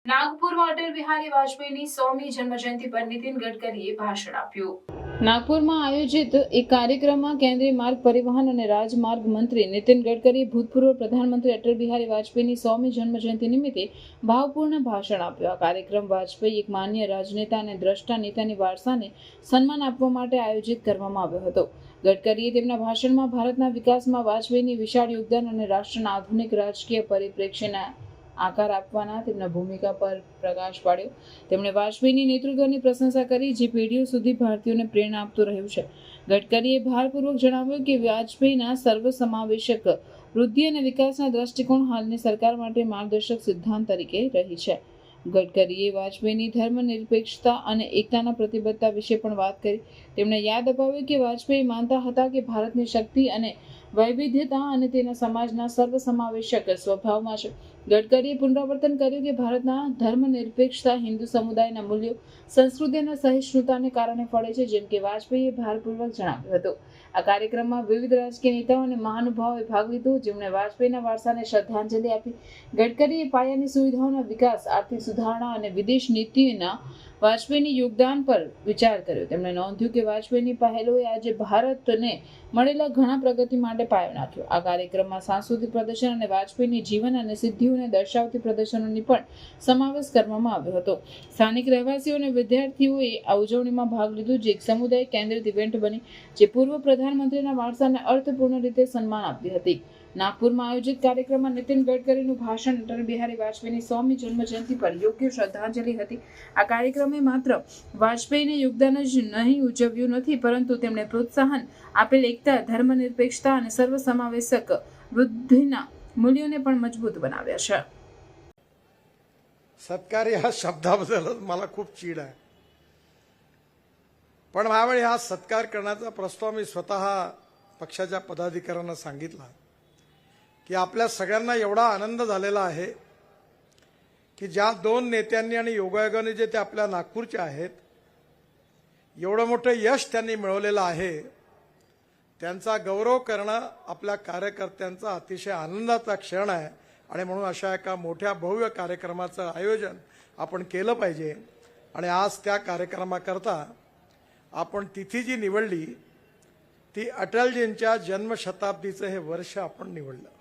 નાગપુરમાં અટલ બિહારી વાજપેયીની 100મી જન્મજયંતિ પર નીતિન ગડકરીએ ભાષણ આપ્યું। નાગપુરમાં આયોજિત એક કાર્યક્રમમાં કેન્દ્રીય માર્ગ પરિવહન અને રાજમાર્ગ મંત્રી નીતિન ગડકરીએ ભૂતપૂર્વ પ્રધાનમંત્રી અટલ બિહારી વાજપેયીની 100મી જન્મજયંતિ નિમિત્તે ભાવપૂર્ણ ભાષણ આપ્યું। આ કાર્યક્રમ વાજપેયી એક માન્ય રાજનેતા અને દ્રષ્ટા નેતાની વારસાને સન્માન આપવા માટે આયોજિત કરવામાં આવ્યો હતો। ગડકરીએ તેમના ભાષણમાં ભારતના વિકાસમાં વાજપેયીની વિશાળ યોગદાન અને રાષ્ટ્રના આધુનિક રાજકીય પરિપ્રેક્ષ્યના આકાર આપવાના તેમના ભૂમિકા પર પ્રકાશ પાડ્યો। તેમણે વાજપેયીની નેતૃત્વની પ્રશંસા કરી જે પેઢીઓ સુધી ભારતીયોને પ્રેરણા આપતું રહ્યું છે। ગડકરીએ ભારપૂર્વક જણાવ્યું કે વાજપેયીના સર્વસમાવેશક વૃદ્ધિ અને વિકાસના દ્રષ્ટિકોણ હાલની સરકાર માટે માર્ગદર્શક સિદ્ધાંત તરીકે રહી છે। ગડકરીએ વાજપેયીની ધર્મનિરપેક્ષતા અને એકતાના પ્રતિબદ્ધતા વિશે પણ વાત કરી। તેમણે યાદ અપાવ્યું કે વાજપેયી માનતા હતા કે ભારતની શક્તિ અને વૈવિધ્યતા અને તેના સમાજના સર્વસમાવેશક સ્વભાવમાં છે। ગડકરીએ પુનરાવર્તન કર્યું કે ભારતના ધર્મનિરપેક્ષતા હિન્દુ સમુદાયના મૂલ્યો, સંસ્કૃતિ અને સહિષ્ણુતાને કારણે ફળે છે, જેમ કે વાજપેયીએ ભારપૂર્વક જણાવ્યું હતું। આ કાર્યક્રમમાં વિવિધ રાજકીય નેતાઓ અને મહાનુભાવોએ ભાગ લીધો, જેમણે વાજપેયીના વારસાને શ્રદ્ધાંજલિ આપી। ગડકરીએ પાયાની સુવિધાઓના વિકાસ, આર્થિક સુધારણા અને વિદેશ નીતિના વાજપેયીની યોગદાન પર વિચાર કર્યો। તેમણે નોંધ્યું કે વાજપેયીની પહેલોએ આજે ભારતને મળેલા ઘણા પ્રગતિ માટે પાયો નાખ્યો। આ કાર્યક્રમમાં સાંસ્કૃતિક પ્રદર્શન અને વાજપેયીની જીવન અને સિદ્ધિઓને દર્શાવતી પ્રદર્શનોની પણ સમાવેશ કરવામાં આવ્યો હતો। સ્થાનિક રહેવાસીઓ અને વિદ્યાર્થીઓએ આ ઉજવણીમાં ભાગ લીધો, જે એક સમુદાય કેન્દ્રિત ઇવેન્ટ બની, જે પૂર્વ પ્રધાનમંત્રીના વારસાને અર્થપૂર્ણ રીતે સન્માન આપતી હતી। નાગપુરમાં આયોજિત કાર્યક્રમમાં નીતિન ગડકરીનું ભાષણ અટલ બિહારી વાજપેયીની 100મી જન્મજયંતિ પર યોગ્ય શ્રદ્ધાંજલિ હતી। આ કાર્યક્રમે માત્ર વાજપેયીને યોગદાન જ નહીં ઉજવ્યું નથી, પરંતુ તેમણે પ્રોત્સાહન આપેલ એકતા, ધર્મનિરપેક્ષતા અને સર્વસમાવેશક વૃદ્ધિના મૂલ્યોને પણ મજબૂત બનાવ્યા છે। सत्कार या शब्दाबद्दल मला खूप चीड आहे, पण यावेळी हा सत्कार करण्याचा प्रस्ताव मी स्वतः पक्षाच्या पदाधिकाऱ्यांना सांगितला की आपल्या सगळ्यांना एवढा आनंद झालेला आहे की ज्या दोन नेत्यांनी आणि योगायोगाने जे ते आपल्या नागपूरचे आहेत, एवढं मोठं यश त्यांनी मिळवलेलं आहे, त्यांचा गौरव करणं आपल्या कार्यकर्त्यांचा अतिशय आनंदाचा क्षण आहे। आणि म्हणून अशा एका मोठ्या भव्य कार्यक्रमाचं आयोजन आपण केलं पाहिजे। आणि आज त्या कार्यक्रमाकरता आपण तिथी जी निवडली ती अटलजींच्या जन्मशताब्दीचं हे वर्ष आपण निवडलं।